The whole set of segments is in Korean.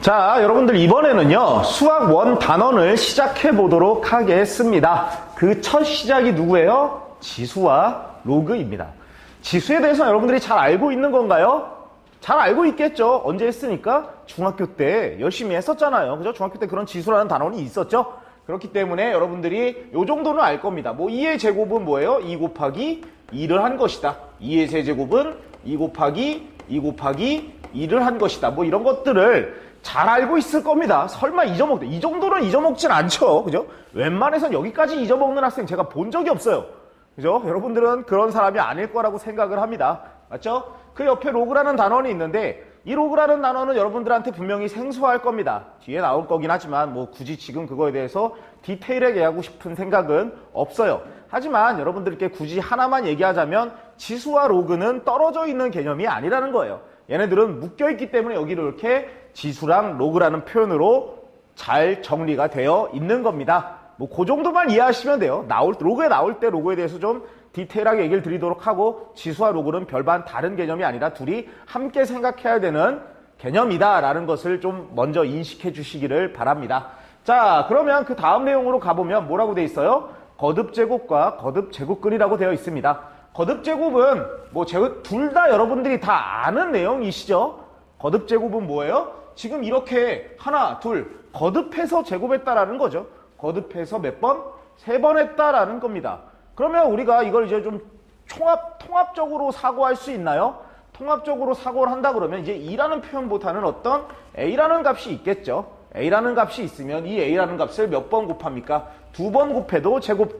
자, 여러분들 이번에는요, 수학 원 단원을 시작해 보도록 하겠습니다. 그 첫 시작이 누구예요? 지수와 로그입니다. 지수에 대해서 여러분들이 잘 알고 있는 건가요? 잘 알고 있겠죠. 언제 했으니까? 중학교 때 열심히 했었잖아요. 그죠? 중학교 때 그런 지수라는 단원이 있었죠. 그렇기 때문에 여러분들이 요 정도는 알 겁니다. 뭐 2의 제곱은 뭐예요? 2 곱하기 2를 한 것이다. 2의 세제곱은 2 곱하기 2 곱하기 2를 한 것이다. 뭐 이런 것들을 잘 알고 있을 겁니다. 설마 잊어먹대. 이 정도는 잊어먹진 않죠. 그죠? 웬만해선 여기까지 잊어먹는 학생 제가 본 적이 없어요. 그죠? 여러분들은 그런 사람이 아닐 거라고 생각을 합니다. 맞죠? 그 옆에 로그라는 단원이 있는데 이 로그라는 단원은 여러분들한테 분명히 생소할 겁니다. 뒤에 나올 거긴 하지만 뭐 굳이 지금 그거에 대해서 디테일하게 하고 싶은 생각은 없어요. 하지만 여러분들께 굳이 하나만 얘기하자면 지수와 로그는 떨어져 있는 개념이 아니라는 거예요. 얘네들은 묶여있기 때문에 여기를 이렇게 지수랑 로그라는 표현으로 잘 정리가 되어 있는 겁니다. 뭐 그 정도만 이해하시면 돼요. 로그에 나올 때 로그에 대해서 좀 디테일하게 얘기를 드리도록 하고 지수와 로그는 별반 다른 개념이 아니라 둘이 함께 생각해야 되는 개념이다라는 것을 좀 먼저 인식해 주시기를 바랍니다. 자, 그러면 그 다음 내용으로 가보면 뭐라고 되어 있어요? 거듭제곱과 거듭제곱근이라고 되어 있습니다. 거듭제곱은 뭐 둘 다 여러분들이 다 아는 내용이시죠? 거듭제곱은 뭐예요? 지금 이렇게 하나, 둘 거듭해서 제곱했다라는 거죠. 거듭해서 몇 번? 3번 했다라는 겁니다. 그러면 우리가 이걸 이제 좀 통합적으로 사고할 수 있나요? 통합적으로 사고를 한다 그러면 이제 2라는 표현보다는 어떤 A라는 값이 있겠죠. A라는 값이 있으면 이 A라는 값을 몇 번 곱합니까? 2번 곱해도 제곱,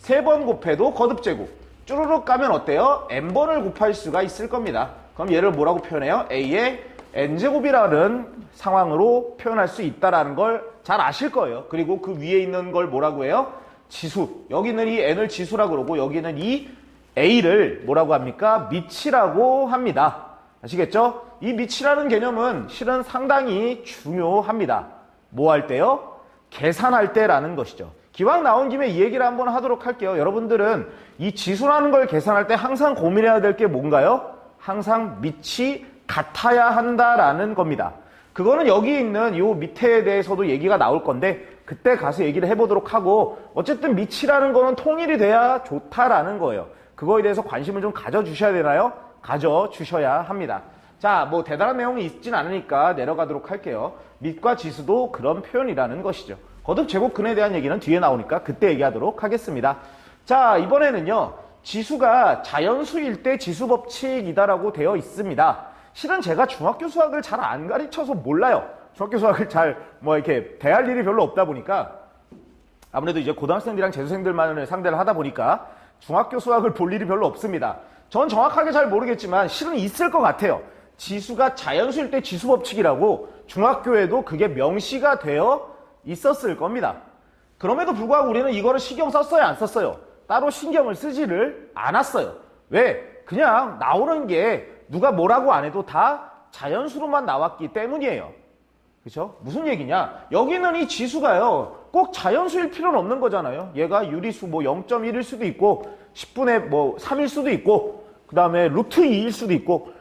3번 곱해도 거듭제곱. 쭈르륵 가면 어때요? n번을 곱할 수가 있을 겁니다. 그럼 얘를 뭐라고 표현해요? A의 n제곱이라는 상황으로 표현할 수 있다는 걸 잘 아실 거예요. 그리고 그 위에 있는 걸 뭐라고 해요? 지수. 여기는 이 n을 지수라고 그러고 여기는 이 A를 뭐라고 합니까? 미치라고 합니다. 아시겠죠? 이 미치라는 개념은 실은 상당히 중요합니다. 뭐 할 때요? 계산할 때라는 것이죠. 기왕 나온 김에 이 얘기를 한번 하도록 할게요. 여러분들은 이 지수라는 걸 계산할 때 항상 고민해야 될 게 뭔가요? 항상 밑이 같아야 한다라는 겁니다. 그거는 여기 있는 요 밑에 대해서도 얘기가 나올 건데 그때 가서 얘기를 해보도록 하고 어쨌든 밑이라는 거는 통일이 돼야 좋다라는 거예요. 그거에 대해서 관심을 좀 가져주셔야 되나요? 가져주셔야 합니다. 자, 뭐 대단한 내용이 있진 않으니까 내려가도록 할게요. 밑과 지수도 그런 표현이라는 것이죠. 거듭제곱근에 대한 얘기는 뒤에 나오니까 그때 얘기하도록 하겠습니다. 자, 이번에는요. 지수가 자연수일 때 지수법칙이다라고 되어 있습니다. 실은 제가 중학교 수학을 잘 안 가르쳐서 몰라요. 중학교 수학을 잘 이렇게 대할 일이 별로 없다 보니까 아무래도 이제 고등학생들이랑 재수생들만을 상대를 하다 보니까 중학교 수학을 볼 일이 별로 없습니다. 전 정확하게 잘 모르겠지만 실은 있을 것 같아요. 지수가 자연수일 때 지수법칙이라고 중학교에도 그게 명시가 되어 있었을 겁니다. 그럼에도 불구하고 우리는 이거를 신경 썼어요? 안 썼어요? 따로 신경을 쓰지를 않았어요. 왜? 그냥 나오는 게 누가 뭐라고 안 해도 다 자연수로만 나왔기 때문이에요. 그렇죠? 무슨 얘기냐? 여기는 이 지수가요. 꼭 자연수일 필요는 없는 거잖아요. 얘가 유리수 0.1일 수도 있고 10분의 3일 수도 있고 그 다음에 루트 2일 수도 있고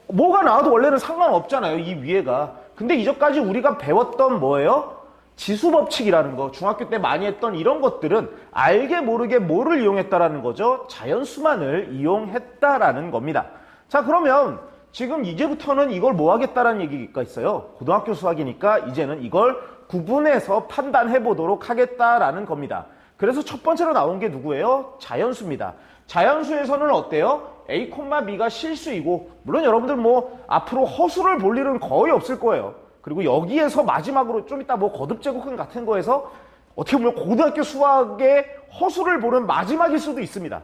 뭐가 나와도 원래는 상관없잖아요. 이 위에가. 근데 이전까지 우리가 배웠던 뭐예요? 지수법칙이라는 거, 중학교 때 많이 했던 이런 것들은 알게 모르게 뭐를 이용했다라는 거죠? 자연수만을 이용했다라는 겁니다. 자, 그러면 지금 이제부터는 이걸 뭐 하겠다라는 얘기가 있어요. 고등학교 수학이니까 이제는 이걸 구분해서 판단해 보도록 하겠다라는 겁니다. 그래서 첫 번째로 나온 게 누구예요? 자연수입니다. 자연수에서는 어때요? A, B가 실수이고 물론 여러분들 앞으로 허수를 볼 일은 거의 없을 거예요. 그리고 여기에서 마지막으로 좀 이따 거듭제곱근 같은 거에서 어떻게 보면 고등학교 수학의 허수를 보는 마지막일 수도 있습니다.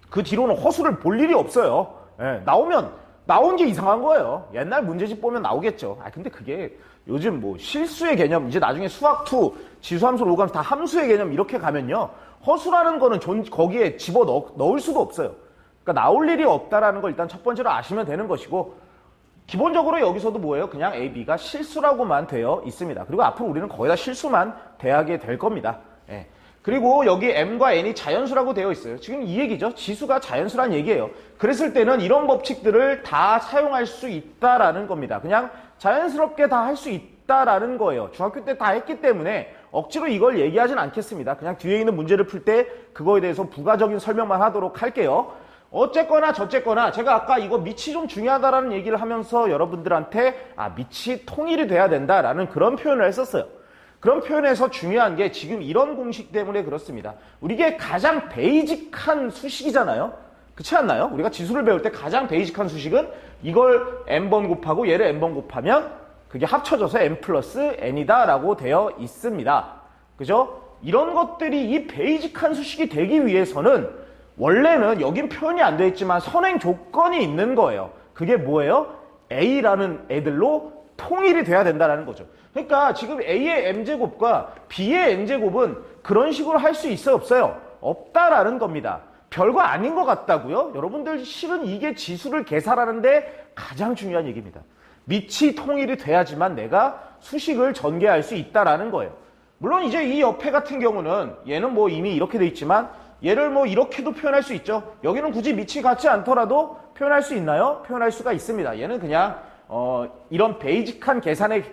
그 뒤로는 허수를 볼 일이 없어요. 예, 나온 게 이상한 거예요. 옛날 문제집 보면 나오겠죠. 근데 그게 요즘 실수의 개념, 이제 나중에 수학2, 지수함수, 로그함수 다 함수의 개념 이렇게 가면요. 허수라는 거는 거기에 집어 넣을 수도 없어요. 그러니까 나올 일이 없다라는 걸 일단 첫 번째로 아시면 되는 것이고 기본적으로 여기서도 뭐예요? 그냥 A, B가 실수라고만 되어 있습니다. 그리고 앞으로 우리는 거의 다 실수만 대하게 될 겁니다. 예. 그리고 여기 M과 N이 자연수라고 되어 있어요. 지금 이 얘기죠. 지수가 자연수란 얘기예요. 그랬을 때는 이런 법칙들을 다 사용할 수 있다라는 겁니다. 그냥 자연스럽게 다 할 수 있다라는 거예요. 중학교 때 다 했기 때문에 억지로 이걸 얘기하진 않겠습니다. 그냥 뒤에 있는 문제를 풀 때 그거에 대해서 부가적인 설명만 하도록 할게요. 어쨌거나 저쨌거나 제가 아까 이거 밑이 좀 중요하다라는 얘기를 하면서 여러분들한테 밑이 통일이 돼야 된다라는 그런 표현을 했었어요. 그런 표현에서 중요한 게 지금 이런 공식 때문에 그렇습니다. 우리게 가장 베이직한 수식이잖아요. 그렇지 않나요? 우리가 지수를 배울 때 가장 베이직한 수식은 이걸 n번 곱하고 얘를 n번 곱하면 그게 합쳐져서 n 플러스 n이다 라고 되어 있습니다. 그죠? 이런 것들이 이 베이직한 수식이 되기 위해서는 원래는 여긴 표현이 안 되어 있지만 선행 조건이 있는 거예요. 그게 뭐예요? A라는 애들로 통일이 돼야 된다는 거죠. 그러니까 지금 A의 m제곱과 B의 n제곱은 그런 식으로 할 수 있어요? 없어요? 없다라는 겁니다. 별거 아닌 것 같다고요? 여러분들 실은 이게 지수를 계산하는데 가장 중요한 얘기입니다. 밑이 통일이 돼야지만 내가 수식을 전개할 수 있다라는 거예요. 물론 이제 이 옆에 같은 경우는 얘는 뭐 이미 이렇게 돼 있지만 얘를 뭐 이렇게도 표현할 수 있죠. 여기는 굳이 밑이 같지 않더라도 표현할 수 있나요? 표현할 수가 있습니다. 얘는 그냥 이런 베이직한 계산의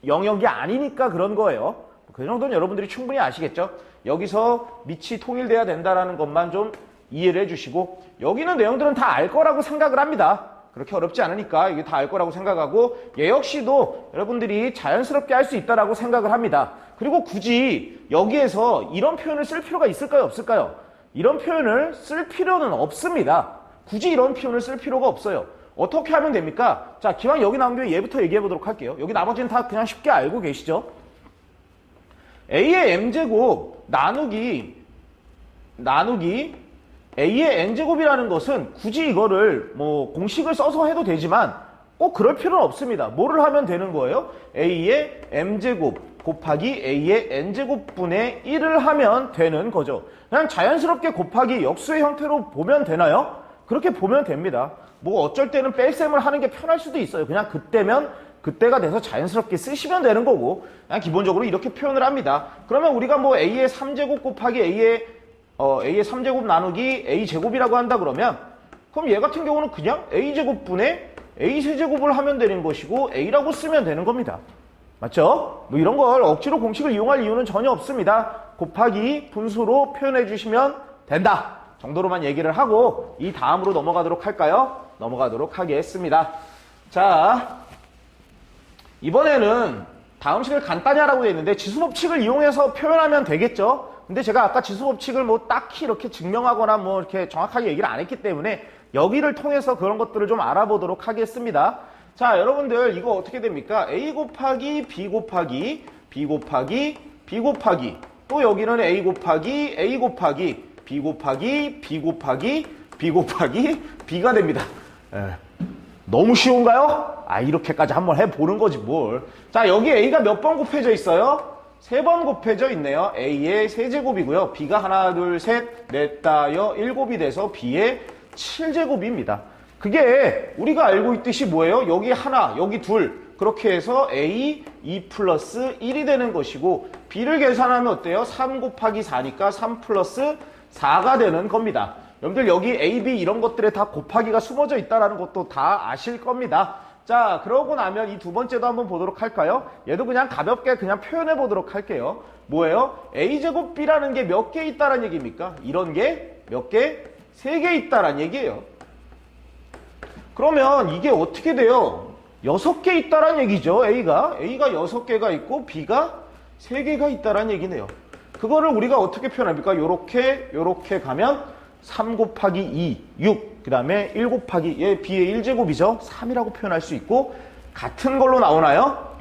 영역이 아니니까 그런 거예요. 그 정도는 여러분들이 충분히 아시겠죠? 여기서 밑이 통일돼야 된다는 것만 좀 이해를 해주시고 여기는 내용들은 다 알 거라고 생각을 합니다. 그렇게 어렵지 않으니까 이게 다 알 거라고 생각하고 얘 역시도 여러분들이 자연스럽게 할 수 있다라고 생각을 합니다. 그리고 굳이 여기에서 이런 표현을 쓸 필요가 있을까요? 없을까요? 이런 표현을 쓸 필요는 없습니다. 굳이 이런 표현을 쓸 필요가 없어요. 어떻게 하면 됩니까? 자, 기왕 여기 나온 김에 얘부터 얘기해 보도록 할게요. 여기 나머지는 다 그냥 쉽게 알고 계시죠? A의 m제곱 나누기 A의 n제곱이라는 것은 굳이 이거를 뭐 공식을 써서 해도 되지만 꼭 그럴 필요는 없습니다. 뭐를 하면 되는 거예요? A의 m제곱 곱하기 A의 n제곱분의 1을 하면 되는 거죠. 그냥 자연스럽게 곱하기 역수의 형태로 보면 되나요? 그렇게 보면 됩니다. 뭐 어쩔 때는 뺄셈을 하는 게 편할 수도 있어요. 그냥 그때면 그때가 돼서 자연스럽게 쓰시면 되는 거고 그냥 기본적으로 이렇게 표현을 합니다. 그러면 우리가 뭐 A의 3제곱 곱하기 A의 3제곱 나누기 A제곱이라고 한다 그러면 그럼 얘 같은 경우는 그냥 A제곱분의 A3제곱을 하면 되는 것이고 A라고 쓰면 되는 겁니다. 맞죠? 뭐 이런 걸 억지로 공식을 이용할 이유는 전혀 없습니다. 곱하기 분수로 표현해 주시면 된다 정도로만 얘기를 하고 이 다음으로 넘어가도록 할까요? 넘어가도록 하겠습니다. 자, 이번에는 다음 식을 간단히 하라고 되어 있는데 지수법칙을 이용해서 표현하면 되겠죠? 근데 제가 아까 지수법칙을 뭐 딱히 이렇게 증명하거나 뭐 이렇게 정확하게 얘기를 안 했기 때문에 여기를 통해서 그런 것들을 좀 알아보도록 하겠습니다. 자, 여러분들 이거 어떻게 됩니까? A 곱하기 B 곱하기 B 곱하기 B 곱하기 또 여기는 A 곱하기 A 곱하기 B 곱하기 B 곱하기 B 곱하기 B가 됩니다. 너무 쉬운가요? 이렇게까지 한번 해보는 거지 뭘. 자, 여기 A가 몇 번 곱해져 있어요? 3번 곱해져 있네요. A의 세제곱이고요. B가 하나, 둘, 셋, 넷, 다여, 일곱이 돼서 B의 7제곱입니다. 그게 우리가 알고 있듯이 뭐예요? 여기 하나, 여기 둘. 그렇게 해서 A 2 플러스 1이 되는 것이고 B를 계산하면 어때요? 3 곱하기 4니까 3 플러스 4가 되는 겁니다. 여러분들 여기 A, B 이런 것들에 다 곱하기가 숨어져 있다는 것도 다 아실 겁니다. 자, 그러고 나면 이 두 번째도 한번 보도록 할까요? 얘도 그냥 가볍게 그냥 표현해 보도록 할게요. 뭐예요? A제곱 B라는 게 몇 개 있다란 얘기입니까? 이런 게 몇 개? 3개 있다란 얘기예요. 그러면 이게 어떻게 돼요? 6개 있다란 얘기죠. A가 6개가 있고 B가 3개가 있다란 얘기네요. 그거를 우리가 어떻게 표현합니까? 요렇게 가면 3 곱하기 2, 6. 그 다음에 1 곱하기 얘 B의 1제곱이죠. 3이라고 표현할 수 있고 같은 걸로 나오나요?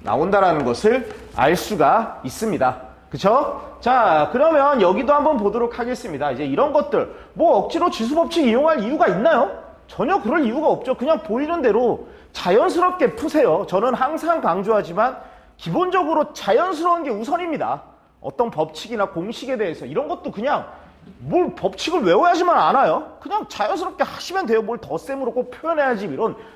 나온다라는 것을 알 수가 있습니다. 그쵸? 자, 그러면 여기도 한번 보도록 하겠습니다. 이제 이런 것들 뭐 억지로 지수법칙 이용할 이유가 있나요? 전혀 그럴 이유가 없죠. 그냥 보이는 대로 자연스럽게 푸세요. 저는 항상 강조하지만 기본적으로 자연스러운 게 우선입니다. 어떤 법칙이나 공식에 대해서 이런 것도 그냥 뭘 법칙을 외워야지만 않아요. 그냥 자연스럽게 하시면 돼요. 뭘 덧셈으로 꼭 표현해야지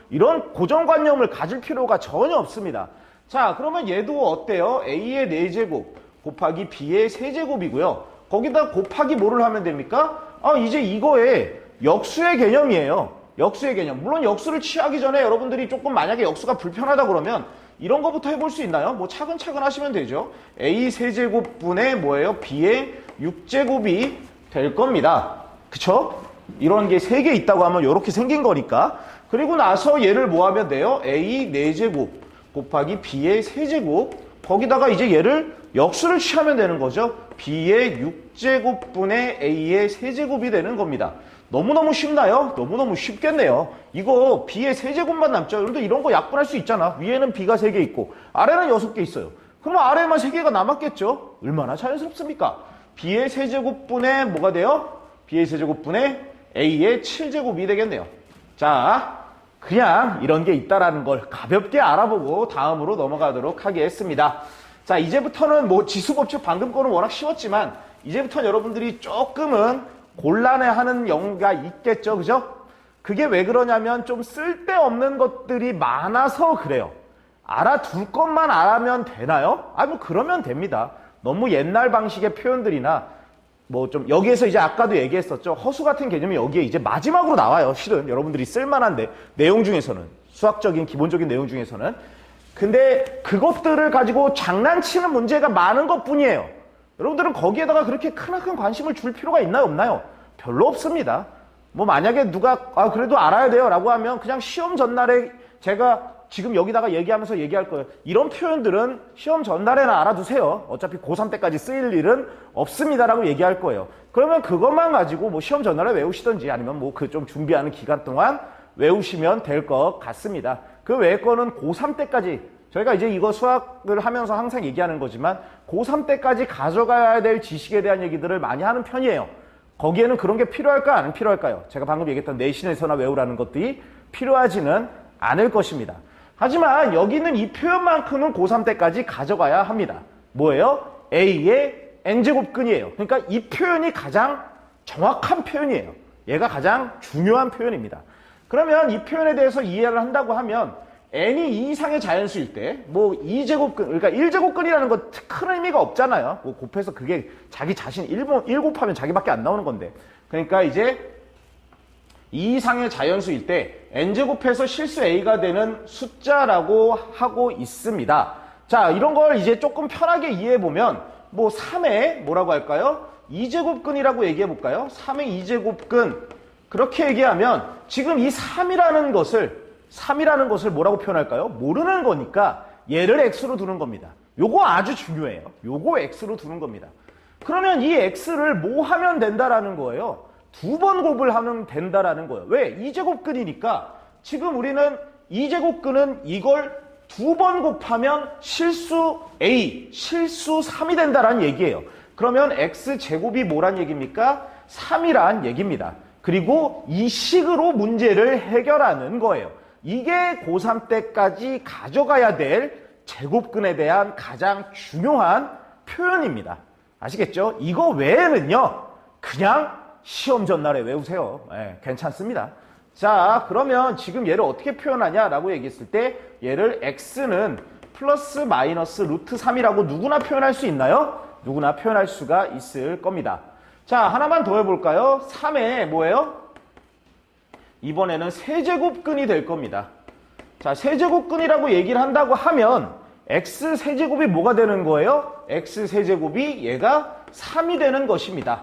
이런 고정관념을 가질 필요가 전혀 없습니다. 자, 그러면 얘도 어때요? A의 4제곱 곱하기 B의 3제곱이고요. 거기다 곱하기 뭐를 하면 됩니까? 이제 이거에 역수의 개념이에요. 역수의 개념. 물론 역수를 취하기 전에 여러분들이 조금 만약에 역수가 불편하다 그러면 이런 거부터 해볼 수 있나요? 뭐 차근차근 하시면 되죠. a 세제곱분의 뭐예요? b의 6제곱이 될 겁니다. 그쵸? 이런 게 3개 있다고 하면 이렇게 생긴 거니까. 그리고 나서 얘를 뭐 하면 돼요? a 4제곱 곱하기 b의 세제곱, 거기다가 이제 얘를 역수를 취하면 되는 거죠. b의 6제곱분의 a의 세제곱이 되는 겁니다. 너무너무 쉽나요? 너무너무 쉽겠네요. 이거 b의 세제곱만 남죠. 여러분들 이런 거 약분할 수 있잖아. 위에는 b가 3개 있고 아래는 6개 있어요. 그럼 아래에만 3개가 남았겠죠? 얼마나 자연스럽습니까? b의 세제곱분의 뭐가 돼요? b의 세제곱분의 a의 7제곱이 되겠네요. 자, 그냥 이런 게 있다라는 걸 가볍게 알아보고 다음으로 넘어가도록 하겠습니다. 자, 이제부터는 뭐 지수법칙 방금 거는 워낙 쉬웠지만 이제부터는 여러분들이 조금은 곤란해하는 영가 있겠죠, 그죠? 그게 왜 그러냐면 좀 쓸데없는 것들이 많아서 그래요. 알아둘 것만 알면 되나요? 뭐 그러면 됩니다. 너무 옛날 방식의 표현들이나 뭐 좀 여기에서 이제 아까도 얘기했었죠. 허수 같은 개념이 여기에 이제 마지막으로 나와요. 실은 여러분들이 쓸만한데 내용 중에서는, 수학적인 기본적인 내용 중에서는. 근데 그것들을 가지고 장난치는 문제가 많은 것뿐이에요. 여러분들은 거기에다가 그렇게 크나큰 관심을 줄 필요가 있나요, 없나요? 별로 없습니다. 뭐 만약에 누가 그래도 알아야 돼요 라고 하면 그냥 시험 전날에 제가 지금 여기다가 얘기하면서 얘기할 거예요. 이런 표현들은 시험 전날에나 알아두세요. 어차피 고3 때까지 쓰일 일은 없습니다라고 얘기할 거예요. 그러면 그것만 가지고 뭐 시험 전날에 외우시든지 아니면 뭐 그 좀 준비하는 기간 동안 외우시면 될 것 같습니다. 그 외의 거는 고3 때까지, 저희가 이제 이거 수학을 하면서 항상 얘기하는 거지만 고3 때까지 가져가야 될 지식에 대한 얘기들을 많이 하는 편이에요. 거기에는 그런 게 필요할까요? 안 필요할까요? 제가 방금 얘기했던 내신에서나 외우라는 것들이 필요하지는 않을 것입니다. 하지만 여기는 이 표현만큼은 고3 때까지 가져가야 합니다. 뭐예요? a의 n제곱근이에요. 그러니까 이 표현이 가장 정확한 표현이에요. 얘가 가장 중요한 표현입니다. 그러면 이 표현에 대해서 이해를 한다고 하면 n이 2 이상의 자연수일 때 뭐 2제곱근, 그러니까 1제곱근이라는 거 큰 의미가 없잖아요. 뭐 곱해서 그게 자기 자신 1 곱하면 자기밖에 안 나오는 건데. 그러니까 이제 2 이상의 자연수일 때 n제곱해서 실수 a가 되는 숫자라고 하고 있습니다. 자, 이런 걸 이제 조금 편하게 이해해보면 뭐 3의 뭐라고 할까요? 2제곱근이라고 얘기해볼까요? 3의 2제곱근, 그렇게 얘기하면 지금 이 3이라는 것을 뭐라고 표현할까요? 모르는 거니까 얘를 x로 두는 겁니다. 요거 아주 중요해요. 요거 x로 두는 겁니다. 그러면 이 x를 뭐 하면 된다라는 거예요? 2번 곱을 하면 된다라는 거예요. 왜? 2제곱근이니까 지금 우리는 2제곱근은 이걸 2번 곱하면 실수 a, 실수 3이 된다라는 얘기예요. 그러면 x제곱이 뭐란 얘기입니까? 3이란 얘기입니다. 그리고 이 식으로 문제를 해결하는 거예요. 이게 고3 때까지 가져가야 될 제곱근에 대한 가장 중요한 표현입니다. 아시겠죠? 이거 외에는요, 그냥 시험 전날에 외우세요. 괜찮습니다. 자, 그러면 지금 얘를 어떻게 표현하냐라고 얘기했을 때 얘를 x는 플러스 마이너스 루트 3이라고 누구나 표현할 수 있나요? 누구나 표현할 수가 있을 겁니다. 자, 하나만 더 해볼까요? 3에 뭐예요? 이번에는 세제곱근이 될 겁니다. 자, 세제곱근이라고 얘기를 한다고 하면 x 세제곱이 뭐가 되는 거예요? x 세제곱이 얘가 3이 되는 것입니다.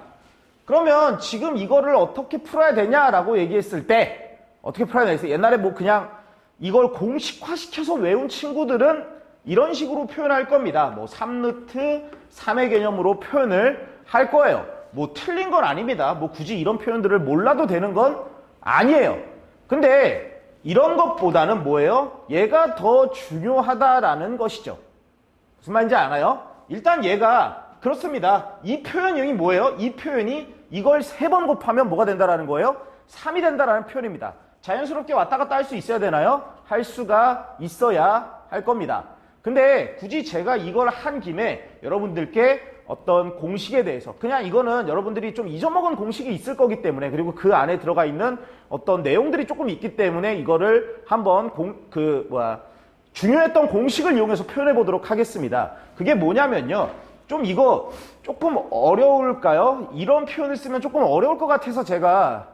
그러면 지금 이거를 어떻게 풀어야 되냐라고 얘기했을 때 어떻게 풀어야 되겠어요? 옛날에 뭐 그냥 이걸 공식화시켜서 외운 친구들은 이런 식으로 표현할 겁니다. 뭐 3루트 3의 개념으로 표현을 할 거예요. 뭐 틀린 건 아닙니다. 뭐 굳이 이런 표현들을 몰라도 되는 건 아니에요. 근데 이런 것보다는 뭐예요? 얘가 더 중요하다라는 것이죠. 무슨 말인지 아나요? 일단 얘가 그렇습니다. 이 표현이 뭐예요? 이 표현이 이걸 3번 곱하면 뭐가 된다라는 거예요? 3이 된다라는 표현입니다. 자연스럽게 왔다 갔다 할 수 있어야 되나요? 할 수가 있어야 할 겁니다. 근데 굳이 제가 이걸 한 김에 여러분들께 어떤 공식에 대해서, 그냥 이거는 여러분들이 좀 잊어먹은 공식이 있을 거기 때문에, 그리고 그 안에 들어가 있는 어떤 내용들이 조금 있기 때문에 이거를 한번 중요했던 공식을 이용해서 표현해 보도록 하겠습니다. 그게 뭐냐면요, 좀 이거 조금 어려울까요? 이런 표현을 쓰면 조금 어려울 것 같아서 제가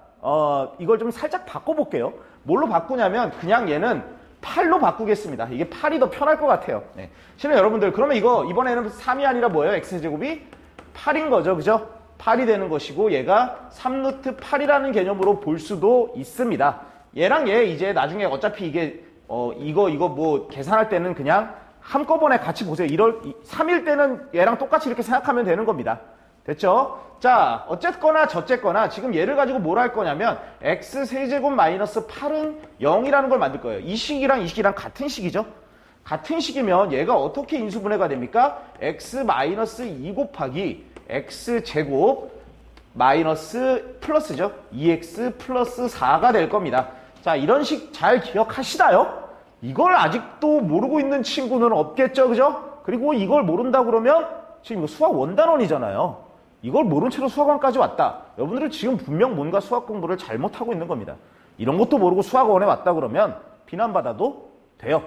이걸 좀 살짝 바꿔볼게요. 뭘로 바꾸냐면 그냥 얘는 8로 바꾸겠습니다. 이게 8이 더 편할 것 같아요. 네. 실은 여러분들 그러면 이거 이번에는 3이 아니라 뭐예요? x제곱이 8인 거죠. 그죠? 8이 되는 것이고 얘가 3루트 8이라는 개념으로 볼 수도 있습니다. 얘랑 얘 이제 나중에 어차피 이게 이거 뭐 계산할 때는 그냥 한꺼번에 같이 보세요. 3일 때는 얘랑 똑같이 이렇게 생각하면 되는 겁니다. 됐죠? 자, 어쨌거나 저쨌거나 지금 얘를 가지고 뭘 할 거냐면 x세제곱 마이너스 8은 0이라는 걸 만들 거예요. 이 식이랑 이 식이랑 같은 식이죠? 같은 식이면 얘가 어떻게 인수분해가 됩니까? x 마이너스 2 곱하기 x제곱 마이너스 플러스죠? 2x 플러스 4가 될 겁니다. 자, 이런 식 잘 기억하시나요? 이걸 아직도 모르고 있는 친구는 없겠죠? 그죠? 그리고 이걸 모른다 그러면 지금 이거 수학 원단원이잖아요. 이걸 모른 채로 수학원까지 왔다. 여러분들은 지금 분명 뭔가 수학 공부를 잘못하고 있는 겁니다. 이런 것도 모르고 수학원에 왔다 그러면 비난받아도 돼요.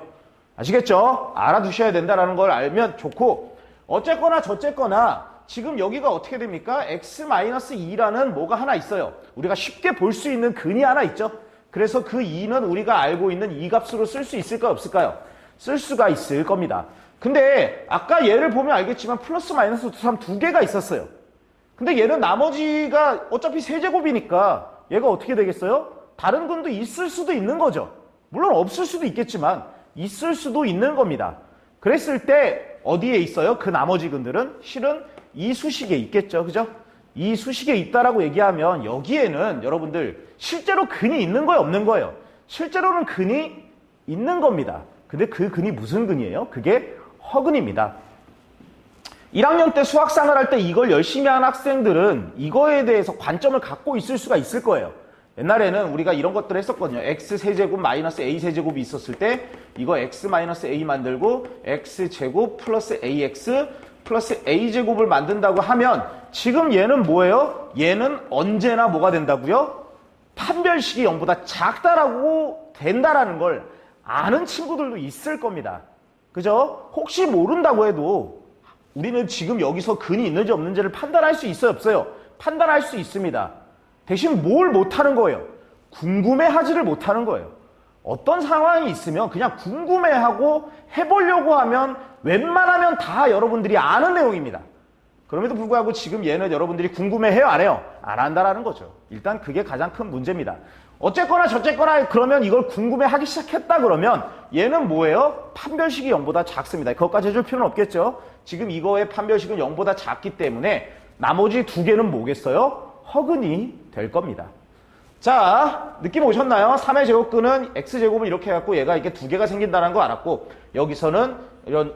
아시겠죠? 알아두셔야 된다는 걸 알면 좋고, 어쨌거나 저쨌거나 지금 여기가 어떻게 됩니까? x-2라는 뭐가 하나 있어요. 우리가 쉽게 볼 수 있는 근이 하나 있죠. 그래서 그 2는 우리가 알고 있는 이 값으로 쓸 수 있을까요? 없을까요? 쓸 수가 있을 겁니다. 근데 아까 얘를 보면 알겠지만 플러스 마이너스 3 두 개가 있었어요. 근데 얘는 나머지가 어차피 세제곱이니까 얘가 어떻게 되겠어요? 다른 근도 있을 수도 있는 거죠. 물론 없을 수도 있겠지만 있을 수도 있는 겁니다. 그랬을 때 어디에 있어요? 그 나머지 근들은 실은 이 수식에 있겠죠. 그죠? 이 수식에 있다라고 얘기하면 여기에는 여러분들 실제로 근이 있는 거예요? 없는 거예요? 실제로는 근이 있는 겁니다. 근데 그 근이 무슨 근이에요? 그게 허근입니다. 1학년 때 수학상을 할 때 이걸 열심히 한 학생들은 이거에 대해서 관점을 갖고 있을 수가 있을 거예요. 옛날에는 우리가 이런 것들을 했었거든요. x세제곱 마이너스 a세제곱이 있었을 때 이거 x 마이너스 a 만들고 x제곱 플러스 ax 플러스 a제곱을 만든다고 하면 지금 얘는 뭐예요? 얘는 언제나 뭐가 된다고요? 판별식이 0보다 작다라고 된다라는 걸 아는 친구들도 있을 겁니다. 그죠? 혹시 모른다고 해도 우리는 지금 여기서 근이 있는지 없는지를 판단할 수 있어요, 없어요? 판단할 수 있습니다. 대신 뭘 못하는 거예요? 궁금해하지를 못하는 거예요. 어떤 상황이 있으면 그냥 궁금해하고 해보려고 하면 웬만하면 다 여러분들이 아는 내용입니다. 그럼에도 불구하고 지금 얘는 여러분들이 궁금해해요, 안 해요? 안 한다라는 거죠. 일단 그게 가장 큰 문제입니다. 어쨌거나 저쨌거나 그러면 이걸 궁금해하기 시작했다 그러면 얘는 뭐예요? 판별식이 0보다 작습니다. 그것까지 해줄 필요는 없겠죠. 지금 이거의 판별식은 0보다 작기 때문에 나머지 두 개는 뭐겠어요? 허근이 될 겁니다. 자, 느낌 오셨나요? 3의 제곱근은 x제곱을 이렇게 해갖고 얘가 이렇게 두 개가 생긴다는 거 알았고, 여기서는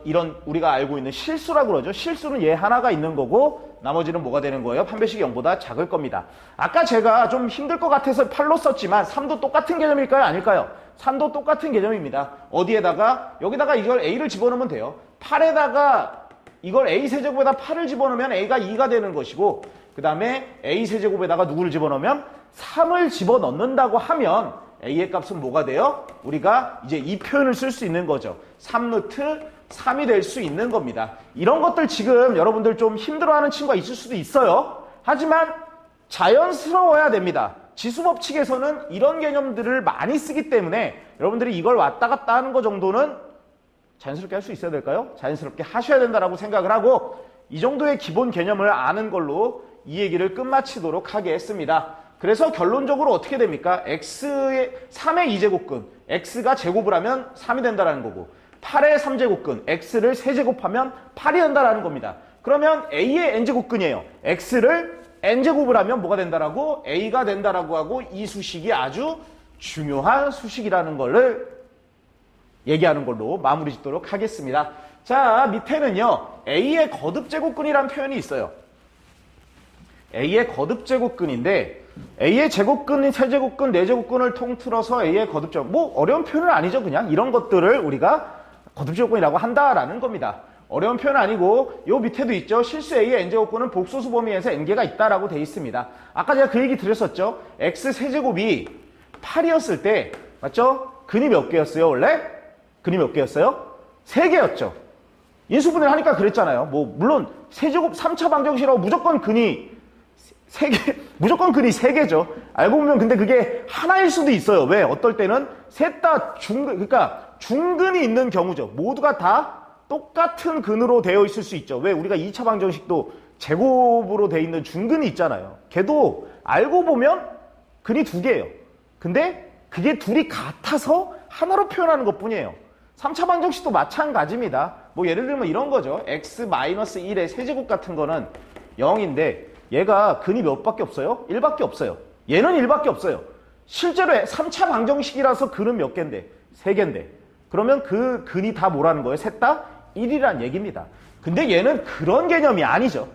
이런 우리가 알고 있는 실수라고 그러죠. 실수는 얘 하나가 있는 거고 나머지는 뭐가 되는 거예요? 판별식이 0보다 작을 겁니다. 아까 제가 좀 힘들 것 같아서 8로 썼지만 3도 똑같은 개념일까요? 아닐까요? 3도 똑같은 개념입니다. 어디에다가? 여기다가 이걸 a를 집어넣으면 돼요. 8에다가 이걸 a세제곱에다 8을 집어넣으면 a가 2가 되는 것이고, 그 다음에 a세제곱에다가 누구를 집어넣으면 3을 집어넣는다고 하면 a의 값은 뭐가 돼요? 우리가 이제 이 표현을 쓸 수 있는 거죠. 3루트 3이 될 수 있는 겁니다. 이런 것들 지금 여러분들 좀 힘들어하는 친구가 있을 수도 있어요. 하지만 자연스러워야 됩니다. 지수법칙에서는 이런 개념들을 많이 쓰기 때문에 여러분들이 이걸 왔다 갔다 하는 거 정도는 자연스럽게 할 수 있어야 될까요? 자연스럽게 하셔야 된다라고 생각을 하고, 이 정도의 기본 개념을 아는 걸로 이 얘기를 끝마치도록 하겠습니다. 그래서 결론적으로 어떻게 됩니까? 3의 2제곱근, x가 제곱을 하면 3이 된다는 거고, 8의 3제곱근, x를 3제곱하면 8이 된다는 겁니다. 그러면 a의 n제곱근이에요. x를 n제곱을 하면 뭐가 된다라고? a가 된다라고 하고, 이 수식이 아주 중요한 수식이라는 거를 얘기하는 걸로 마무리 짓도록 하겠습니다. 자, 밑에는요, a의 거듭제곱근이라는 표현이 있어요. a의 거듭제곱근인데, a의 제곱근, 세제곱근, 네제곱근을 통틀어서 a의 거듭제곱, 뭐 어려운 표현은 아니죠. 그냥 이런 것들을 우리가 거듭제곱근이라고 한다라는 겁니다. 어려운 표현은 아니고, 요 밑에도 있죠. 실수 a의 n제곱근은 복소수 범위에서 n개가 있다라고 돼 있습니다. 아까 제가 그 얘기 드렸었죠. x 세제곱이 8이었을 때, 맞죠? 근이 몇 개였어요, 원래? 근이 몇 개였어요? 3개였죠. 인수분해를 하니까 그랬잖아요. 뭐 물론 세제곱 3차 방정식이라고 무조건 근이 3개 무조건 근이 3개죠. 알고 보면 근데 그게 하나일 수도 있어요. 왜? 어떨 때는 셋 다 중근, 그러니까 중근이 있는 경우죠. 모두가 다 똑같은 근으로 되어 있을 수 있죠. 왜? 우리가 2차 방정식도 제곱으로 되어 있는 중근이 있잖아요. 걔도 알고 보면 근이 2개예요. 근데 그게 둘이 같아서 하나로 표현하는 것 뿐이에요. 3차 방정식도 마찬가지입니다. 뭐 예를 들면 이런 거죠. x-1의 세제곱 같은 거는 0인데 얘가 근이 몇 밖에 없어요? 1밖에 없어요. 얘는 1밖에 없어요. 실제로 3차 방정식이라서 근은 몇 개인데? 3개인데. 그러면 그 근이 다 뭐라는 거예요? 셋 다 1이란 얘기입니다. 근데 얘는 그런 개념이 아니죠.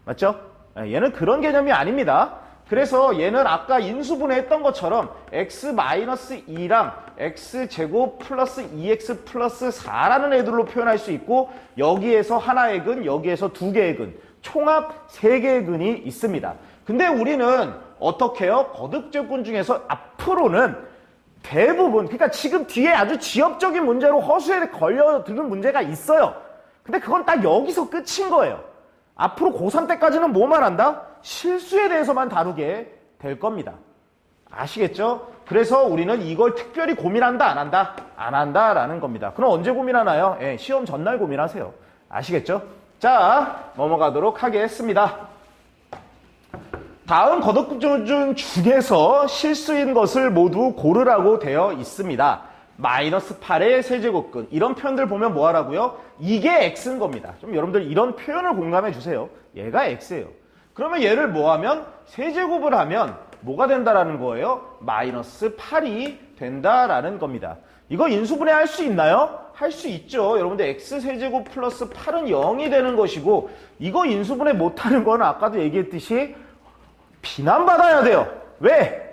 맞죠? 얘는 그런 개념이 아닙니다. 그래서 얘는 아까 인수분해했던 것처럼 x-2랑 x제곱 플러스 2x 플러스 4라는 애들로 표현할 수 있고 여기에서 하나의 근, 여기에서 2개의 근, 총합 3개의 근이 있습니다. 근데 우리는 어떻게 해요? 거듭제곱근 중에서 앞으로는 대부분, 그러니까 지금 뒤에 아주 지엽적인 문제로 허수에 걸려드는 문제가 있어요. 근데 그건 딱 여기서 끝인 거예요. 앞으로 고3 때까지는 뭐만 한다? 실수에 대해서만 다루게 될 겁니다. 아시겠죠? 그래서 우리는 이걸 특별히 고민한다, 안 한다? 안 한다라는 겁니다. 그럼 언제 고민하나요? 시험 전날 고민하세요. 아시겠죠? 자, 넘어가도록 하겠습니다. 다음 거듭제곱근 중에서 실수인 것을 모두 고르라고 되어 있습니다. 마이너스 8의 세제곱근. 이런 표현들 보면 뭐 하라고요? 이게 x인 겁니다. 좀 여러분들 이런 표현을 공감해 주세요. 얘가 x예요. 그러면 얘를 뭐 하면? 세제곱을 하면 뭐가 된다라는 거예요? 마이너스 8이 된다라는 겁니다. 이거 인수분해 할 수 있나요? 할 수 있죠. 여러분들 x세제곱 플러스 8은 0이 되는 것이고 이거 인수분해 못하는 거는 아까도 얘기했듯이 비난받아야 돼요. 왜?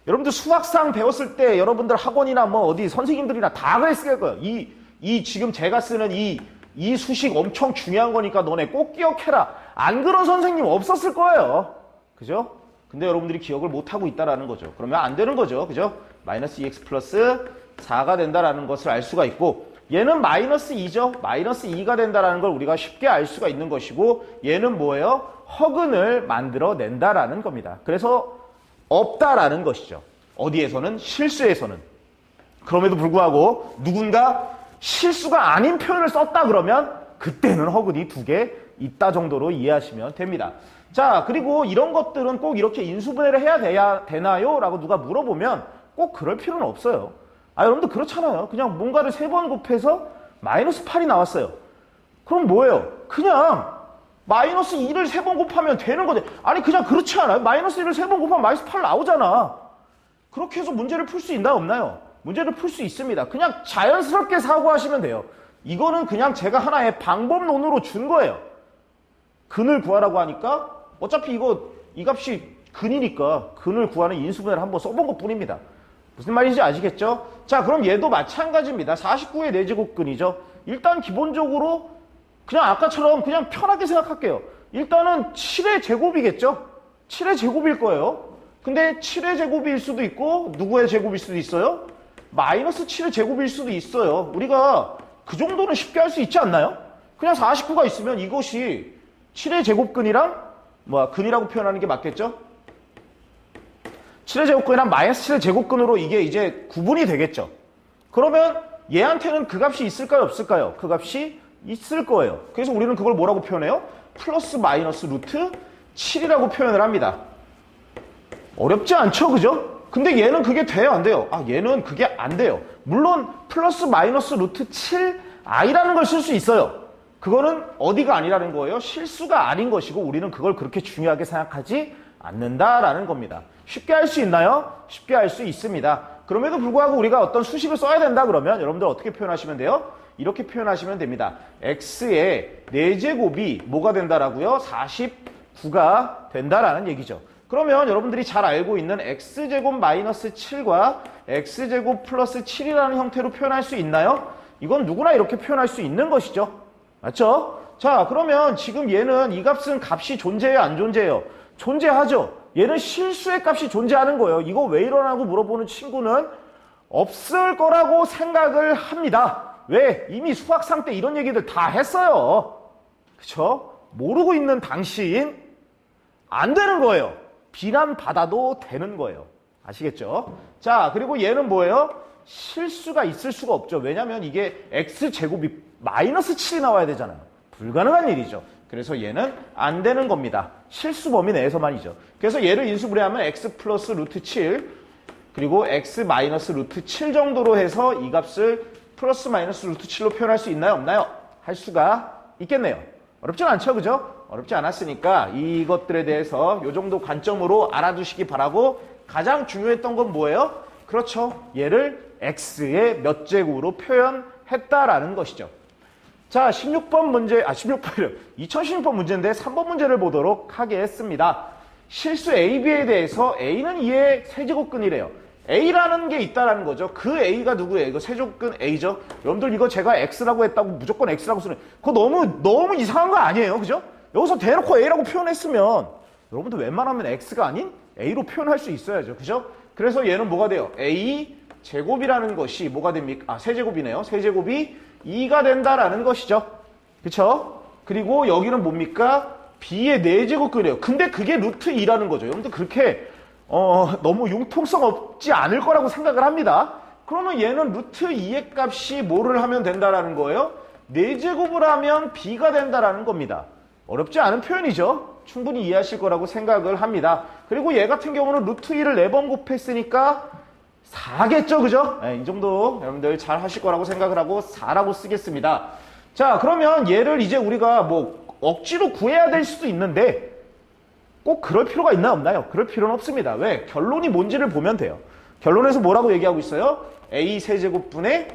여러분들 수학상 배웠을 때 여러분들 학원이나 뭐 어디 선생님들이나 다 그랬을 거예요. 이 지금 제가 쓰는 이 수식 엄청 중요한 거니까 너네 꼭 기억해라. 안 그런 선생님 없었을 거예요. 그죠? 근데 여러분들이 기억을 못하고 있다라는 거죠. 그러면 안 되는 거죠. 그죠? 마이너스 2x 플러스 4가 된다라는 것을 알 수가 있고 얘는 마이너스 2죠. 마이너스 2가 된다라는 걸 우리가 쉽게 알 수가 있는 것이고 얘는 뭐예요? 허근을 만들어낸다라는 겁니다. 그래서 없다라는 것이죠. 어디에서는? 실수에서는. 그럼에도 불구하고 누군가 실수가 아닌 표현을 썼다 그러면 그때는 허근이 2개 있다 정도로 이해하시면 됩니다. 자, 그리고 이런 것들은 꼭 이렇게 인수분해를 해야 되나요? 라고 누가 물어보면 꼭 그럴 필요는 없어요. 여러분들 그렇잖아요. 그냥 뭔가를 3번 곱해서 마이너스 8이 나왔어요. 그럼 뭐예요? 그냥 마이너스 2를 3번 곱하면 되는 거지. 아니 그냥 그렇지 않아요? 마이너스 1을 3번 곱하면 마이너스 8 나오잖아. 그렇게 해서 문제를 풀 수 있나요? 없나요? 문제를 풀 수 있습니다. 그냥 자연스럽게 사고하시면 돼요. 이거는 그냥 제가 하나의 방법론으로 준 거예요. 근을 구하라고 하니까 어차피 이 값이 근이니까 근을 구하는 인수분해를 한번 써본 것 뿐입니다. 무슨 말인지 아시겠죠? 자, 그럼 얘도 마찬가지입니다. 49의 4제곱근이죠. 일단 기본적으로 그냥 아까처럼 그냥 편하게 생각할게요. 일단은 7의 제곱이겠죠? 7의 제곱일 거예요. 근데 7의 제곱일 수도 있고 누구의 제곱일 수도 있어요? 마이너스 7의 제곱일 수도 있어요. 우리가 그 정도는 쉽게 할 수 있지 않나요? 그냥 49가 있으면 이것이 7의 제곱근이랑 근이라고 표현하는 게 맞겠죠? 7의 제곱근이랑 마이너스 7의 제곱근으로 이게 이제 구분이 되겠죠. 그러면 얘한테는 그 값이 있을까요? 없을까요? 그 값이 있을 거예요. 그래서 우리는 그걸 뭐라고 표현해요? 플러스 마이너스 루트 7이라고 표현을 합니다. 어렵지 않죠? 그죠? 근데 얘는 그게 돼요? 안 돼요? 얘는 그게 안 돼요. 물론 플러스 마이너스 루트 7i라는 걸 쓸 수 있어요. 그거는 어디가 아니라는 거예요? 실수가 아닌 것이고 우리는 그걸 그렇게 중요하게 생각하지 않는다라는 겁니다. 쉽게 할 수 있나요? 쉽게 할 수 있습니다. 그럼에도 불구하고 우리가 어떤 수식을 써야 된다 그러면 여러분들 어떻게 표현하시면 돼요? 이렇게 표현하시면 됩니다. x의 4제곱이 뭐가 된다라고요? 49가 된다라는 얘기죠. 그러면 여러분들이 잘 알고 있는 x제곱 마이너스 7과 x제곱 플러스 7이라는 형태로 표현할 수 있나요? 이건 누구나 이렇게 표현할 수 있는 것이죠. 맞죠? 자, 그러면 지금 얘는 이 값이 존재해요? 안 존재해요? 존재하죠. 얘는 실수의 값이 존재하는 거예요. 이거 왜 이러냐고 물어보는 친구는 없을 거라고 생각을 합니다. 왜? 이미 수학상 때 이런 얘기들 다 했어요. 그쵸? 모르고 있는 당신 안 되는 거예요. 비난받아도 되는 거예요. 아시겠죠? 자, 그리고 얘는 뭐예요? 실수가 있을 수가 없죠. 왜냐면 이게 x제곱이 마이너스 7이 나와야 되잖아요. 불가능한 일이죠. 그래서 얘는 안 되는 겁니다. 실수 범위 내에서만이죠. 그래서 얘를 인수분해하면 x 플러스 루트 7 그리고 x 마이너스 루트 7 정도로 해서 이 값을 플러스 마이너스 루트 7로 표현할 수 있나요? 없나요? 할 수가 있겠네요. 어렵진 않죠, 그죠? 어렵지 않았으니까 이것들에 대해서 이 정도 관점으로 알아두시기 바라고 가장 중요했던 건 뭐예요? 그렇죠. 얘를 x의 몇 제곱으로 표현했다라는 것이죠. 자, 16번 문제, 16번이요. 2016번 문제인데 3번 문제를 보도록 하겠습니다. 실수 A, B에 대해서 A는 2의 세제곱근이래요. A라는 게 있다라는 거죠. 그 A가 누구예요? 이거 세제곱근 A죠. 여러분들 이거 제가 X라고 했다고 무조건 X라고 쓰는 그거 너무 이상한 거 아니에요? 그죠? 여기서 대놓고 A라고 표현했으면 여러분들 웬만하면 X가 아닌 A로 표현할 수 있어야죠. 그죠? 그래서 얘는 뭐가 돼요? A 제곱이라는 것이 뭐가 됩니까? 세제곱이네요. 세제곱이 2가 된다라는 것이죠. 그쵸? 그리고 여기는 뭡니까? B의 4제곱근이에요. 근데 그게 루트 2라는 거죠. 여러분들 그렇게 너무 융통성 없지 않을 거라고 생각을 합니다. 그러면 얘는 루트 2의 값이 뭐를 하면 된다라는 거예요? 4제곱을 하면 B가 된다라는 겁니다. 어렵지 않은 표현이죠. 충분히 이해하실 거라고 생각을 합니다. 그리고 얘 같은 경우는 루트 2를 4번 곱했으니까 4겠죠, 그죠? 네, 이 정도 여러분들 잘 하실 거라고 생각을 하고 4라고 쓰겠습니다. 자, 그러면 얘를 이제 우리가 뭐 억지로 구해야 될 수도 있는데 꼭 그럴 필요가 있나 없나요? 그럴 필요는 없습니다. 왜? 결론이 뭔지를 보면 돼요. 결론에서 뭐라고 얘기하고 있어요? A 세제곱분의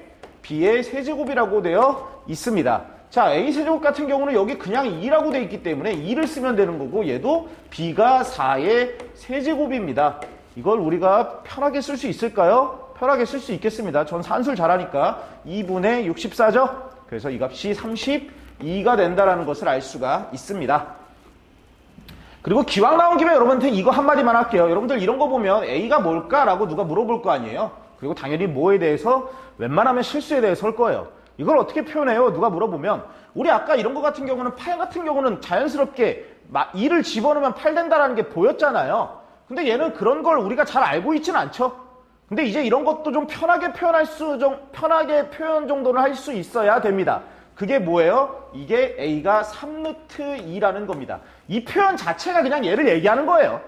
B의 세제곱이라고 되어 있습니다. 자, A 세제곱 같은 경우는 여기 그냥 2라고 되어 있기 때문에 2를 쓰면 되는 거고 얘도 B가 4의 세제곱입니다. 이걸 우리가 편하게 쓸 수 있을까요? 편하게 쓸 수 있겠습니다. 전 산술 잘하니까 2분의 64죠? 그래서 이 값이 32가 된다는 것을 알 수가 있습니다. 그리고 기왕 나온 김에 여러분한테 이거 한마디만 할게요. 여러분들 이런 거 보면 A가 뭘까라고 누가 물어볼 거 아니에요. 그리고 당연히 뭐에 대해서 웬만하면 실수에 대해서 할 거예요. 이걸 어떻게 표현해요? 누가 물어보면 우리 아까 이런 거 같은 경우는 8 같은 경우는 자연스럽게 2를 집어넣으면 8 된다라는 게 보였잖아요. 근데 얘는 그런 걸 우리가 잘 알고 있진 않죠. 근데 이제 이런 것도 좀 편하게 편하게 표현 정도는 할 수 있어야 됩니다. 그게 뭐예요? 이게 A가 3루트 2라는 겁니다. 이 표현 자체가 그냥 얘를 얘기하는 거예요.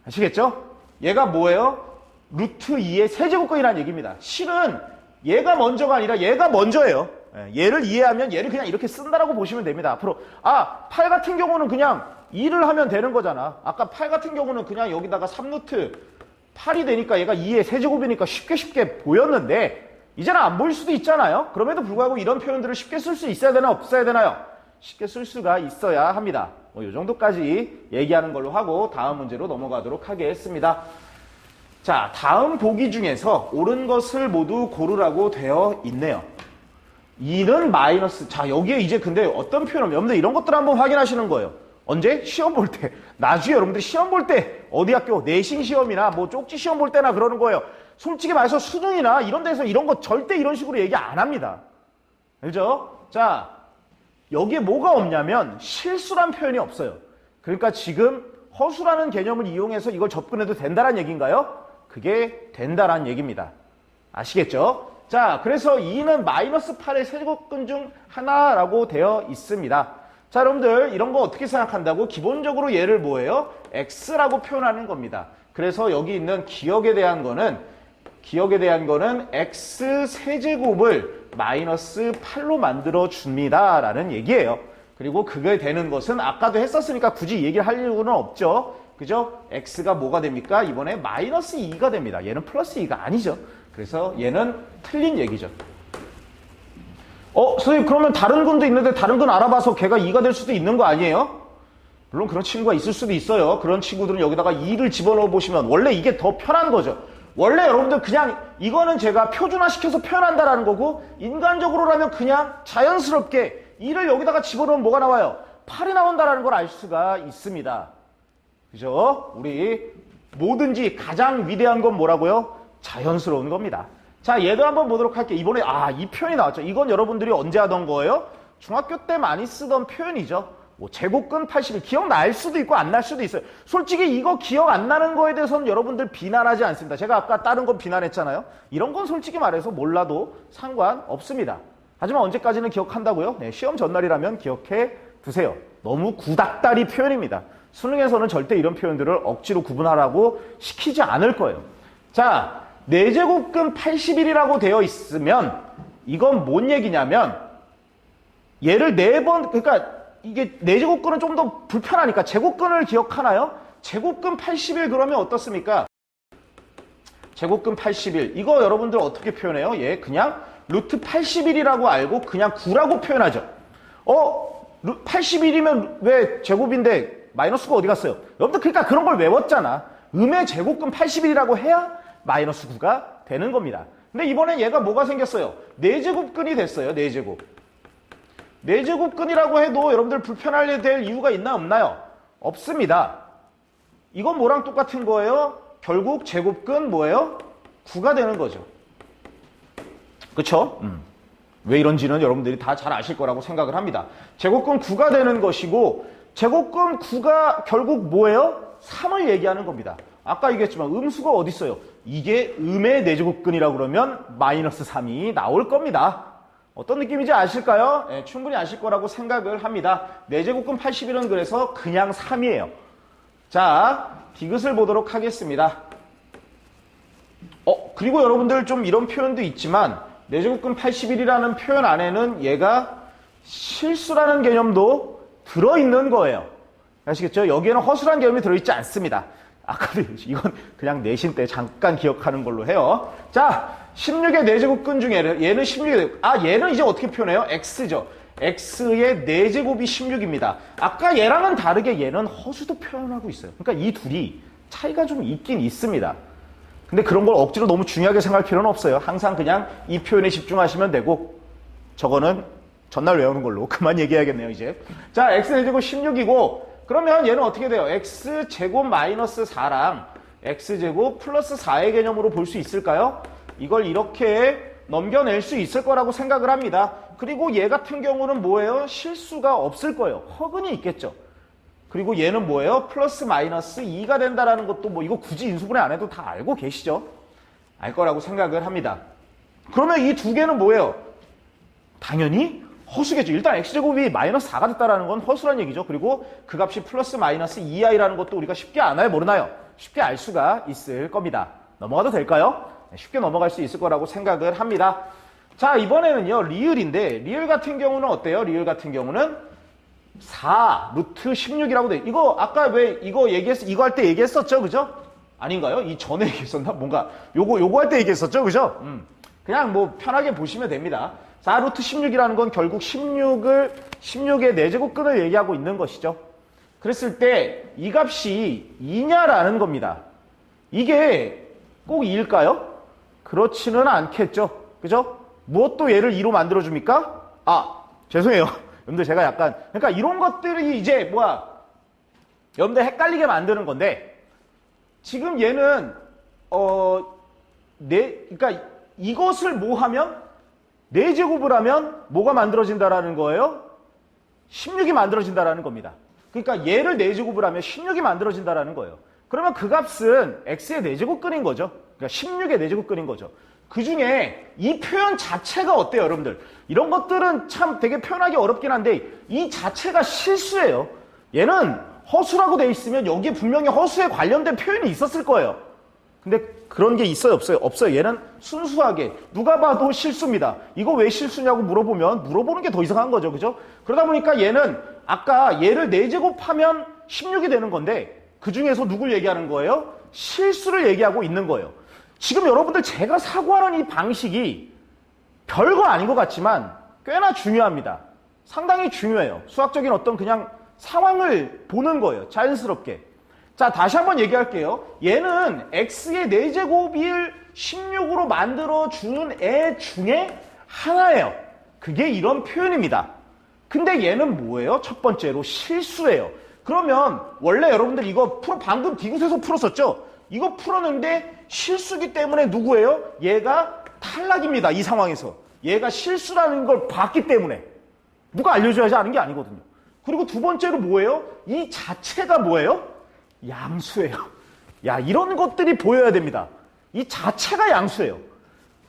아시겠죠? 얘가 뭐예요? 루트 2의 세제곱근이라는 얘기입니다. 실은 얘가 먼저가 아니라 얘가 먼저예요. 얘를 이해하면 얘를 그냥 이렇게 쓴다라고 보시면 됩니다. 앞으로 8 같은 경우는 그냥 2를 하면 되는 거잖아. 아까 8 같은 경우는 그냥 여기다가 3루트 8이 되니까 얘가 2의 세제곱이니까 쉽게 보였는데 이제는 안 보일 수도 있잖아요. 그럼에도 불구하고 이런 표현들을 쉽게 쓸 수 있어야 되나 없어야 되나요? 쉽게 쓸 수가 있어야 합니다. 이 정도까지 얘기하는 걸로 하고 다음 문제로 넘어가도록 하겠습니다. 자, 다음 보기 중에서 옳은 것을 모두 고르라고 되어 있네요. 2는 마이너스. 자, 여기에 이제 근데 어떤 표현을 여러분들 이런 것들 한번 확인하시는 거예요. 언제? 시험 볼 때. 나중에 여러분들이 시험 볼 때 어디 학교 내신 시험이나 뭐 쪽지 시험 볼 때나 그러는 거예요. 솔직히 말해서 수능이나 이런 데서 이런 거 절대 이런 식으로 얘기 안 합니다. 그죠? 자, 여기에 뭐가 없냐면 실수란 표현이 없어요. 그러니까 지금 허수라는 개념을 이용해서 이걸 접근해도 된다란 얘기인가요? 그게 된다란 얘기입니다. 아시겠죠? 자, 그래서 2는 마이너스 8의 세제곱근 중 하나라고 되어 있습니다. 자, 여러분들 이런 거 어떻게 생각한다고? 기본적으로 얘를 뭐예요? x라고 표현하는 겁니다. 그래서 여기 있는 기억에 대한 거는 x 세제곱을 마이너스 8로 만들어 줍니다 라는 얘기예요. 그리고 그게 되는 것은 아까도 했었으니까 굳이 얘기를 할 이유는 없죠. 그죠? x가 뭐가 됩니까? 이번에 마이너스 2가 됩니다. 얘는 플러스 2가 아니죠. 그래서 얘는 틀린 얘기죠. 선생님 그러면 다른 근도 있는데 다른 근 알아봐서 걔가 2가 될 수도 있는 거 아니에요? 물론 그런 친구가 있을 수도 있어요. 그런 친구들은 여기다가 2를 집어넣어 보시면 원래 이게 더 편한 거죠. 원래 여러분들 그냥 이거는 제가 표준화시켜서 표현한다라는 거고 인간적으로라면 그냥 자연스럽게 2를 여기다가 집어넣으면 뭐가 나와요? 8이 나온다라는 걸 알 수가 있습니다. 그죠? 우리 뭐든지 가장 위대한 건 뭐라고요? 자연스러운 겁니다. 자, 얘도 한번 보도록 할게요. 이번에 이 표현이 나왔죠. 이건 여러분들이 언제 하던 거예요? 중학교 때 많이 쓰던 표현이죠. 뭐 제곱근 81 기억날 수도 있고 안 날 수도 있어요. 솔직히 이거 기억 안 나는 거에 대해서는 여러분들 비난하지 않습니다. 제가 아까 다른 건 비난했잖아요. 이런 건 솔직히 말해서 몰라도 상관없습니다. 하지만 언제까지는 기억한다고요? 네, 시험 전날이라면 기억해 두세요. 너무 구닥다리 표현입니다. 수능에서는 절대 이런 표현들을 억지로 구분하라고 시키지 않을 거예요. 자, 4제곱근 81이라고 되어 있으면 이건 뭔 얘기냐면 얘를 4번, 그러니까 이게 4제곱근은 좀 더 불편하니까 제곱근을 기억하나요? 제곱근 81 그러면 어떻습니까? 제곱근 81 이거 여러분들 어떻게 표현해요? 얘 그냥 루트 81이라고 알고 그냥 9라고 표현하죠. 81이면 왜 제곱인데 마이너스가 어디 갔어요? 여러분들 그러니까 그런 걸 외웠잖아. 음의 제곱근 81이라고 해야 마이너스 9가 되는 겁니다. 근데 이번엔 얘가 뭐가 생겼어요? 4제곱근이 됐어요. 4제곱. 4제곱근이라고 해도 여러분들 불편할 될 이유가 있나 없나요? 없습니다. 이건 뭐랑 똑같은 거예요? 결국 제곱근 뭐예요? 9가 되는 거죠. 그쵸? 왜 이런지는 여러분들이 다 잘 아실 거라고 생각을 합니다. 제곱근 9가 되는 것이고 제곱근 9가 결국 뭐예요? 3을 얘기하는 겁니다. 아까 얘기했지만 음수가 어디 있어요? 이게 음의 4제곱근이라고 그러면 마이너스 3이 나올 겁니다. 어떤 느낌인지 아실까요? 네, 충분히 아실 거라고 생각을 합니다. 4제곱근 81은 그래서 그냥 3이에요. 자, 디귿을 보도록 하겠습니다. 그리고 여러분들 좀 이런 표현도 있지만 4제곱근 81이라는 표현 안에는 얘가 실수라는 개념도 들어있는 거예요. 아시겠죠? 여기에는 허수라는 개념이 들어있지 않습니다. 아까도 이건 그냥 내신 때 잠깐 기억하는 걸로 해요. 자, 16의 4제곱근 중에 얘는 16이 얘는 이제 어떻게 표현해요? x죠. x의 4제곱이 16입니다. 아까 얘랑은 다르게 얘는 허수도 표현하고 있어요. 그러니까 이 둘이 차이가 좀 있긴 있습니다. 근데 그런 걸 억지로 너무 중요하게 생각할 필요는 없어요. 항상 그냥 이 표현에 집중하시면 되고 저거는 전날 외우는 걸로 그만 얘기해야겠네요, 이제. 자, x제곱 16이고 그러면 얘는 어떻게 돼요? x제곱 마이너스 4랑 x제곱 플러스 4의 개념으로 볼 수 있을까요? 이걸 이렇게 넘겨낼 수 있을 거라고 생각을 합니다. 그리고 얘 같은 경우는 뭐예요? 실수가 없을 거예요. 허근이 있겠죠. 그리고 얘는 뭐예요? 플러스 마이너스 2가 된다라는 것도 뭐 이거 굳이 인수분해 안 해도 다 알고 계시죠? 알 거라고 생각을 합니다. 그러면 이 두 개는 뭐예요? 당연히 허수겠죠. 일단 x제곱이 마이너스 4가 됐다라는 건 허수란 얘기죠. 그리고 그 값이 플러스 마이너스 2i라는 것도 우리가 쉽게 아나요? 모르나요? 쉽게 알 수가 있을 겁니다. 넘어가도 될까요? 쉽게 넘어갈 수 있을 거라고 생각을 합니다. 자, 이번에는요, 리을인데, 리을 같은 경우는 어때요? 리을 같은 경우는 4 루트 16이라고 돼. 이거 아까 왜 이거 할 때 얘기했었죠? 그죠? 아닌가요? 이 전에 얘기했었나? 뭔가 요거 할 때 얘기했었죠? 그죠? 그냥 뭐 편하게 보시면 됩니다. 4 루트 16이라는 건 결국 16의 4제곱근을 얘기하고 있는 것이죠. 그랬을 때 이 값이 2냐라는 겁니다. 이게 꼭 2일까요? 그렇지는 않겠죠. 그죠? 무엇도 얘를 2로 만들어줍니까? 죄송해요. 여러분들 제가 약간, 그러니까 이런 것들이 이제 여러분들 헷갈리게 만드는 건데, 지금 얘는, 그러니까 이것을 뭐 하면? 4제곱을 하면 뭐가 만들어진다라는 거예요? 16이 만들어진다라는 겁니다. 그러니까 얘를 4제곱을 하면 16이 만들어진다라는 거예요. 그러면 그 값은 x의 4제곱근인 거죠. 그러니까 16의 4제곱근인 거죠. 그 중에 이 표현 자체가 어때요, 여러분들? 이런 것들은 참 되게 표현하기 어렵긴 한데 이 자체가 실수예요. 얘는 허수라고 돼 있으면 여기에 분명히 허수에 관련된 표현이 있었을 거예요. 근데 그런 게 있어요, 없어요? 없어요. 얘는 순수하게 누가 봐도 실수입니다. 이거 왜 실수냐고 물어보는 게 더 이상한 거죠, 그죠? 그러다 보니까 얘는 아까 얘를 4제곱하면 16이 되는 건데 그 중에서 누굴 얘기하는 거예요? 실수를 얘기하고 있는 거예요. 지금 여러분들 제가 사고하는 이 방식이 별거 아닌 것 같지만 꽤나 중요합니다. 상당히 중요해요. 수학적인 어떤 그냥 상황을 보는 거예요. 자연스럽게. 자, 다시 한번 얘기할게요. 얘는 x의 4제곱을 16으로 만들어주는 애 중에 하나예요. 그게 이런 표현입니다. 근데 얘는 뭐예요? 첫 번째로 실수예요. 그러면 원래 여러분들 이거 방금 디귿에서 풀었었죠? 이거 풀었는데 실수기 때문에 누구예요? 얘가 탈락입니다. 이 상황에서. 얘가 실수라는 걸 봤기 때문에. 누가 알려줘야지 아는 게 아니거든요. 그리고 두 번째로 뭐예요? 이 자체가 뭐예요? 양수예요. 야, 이런 것들이 보여야 됩니다. 이 자체가 양수예요.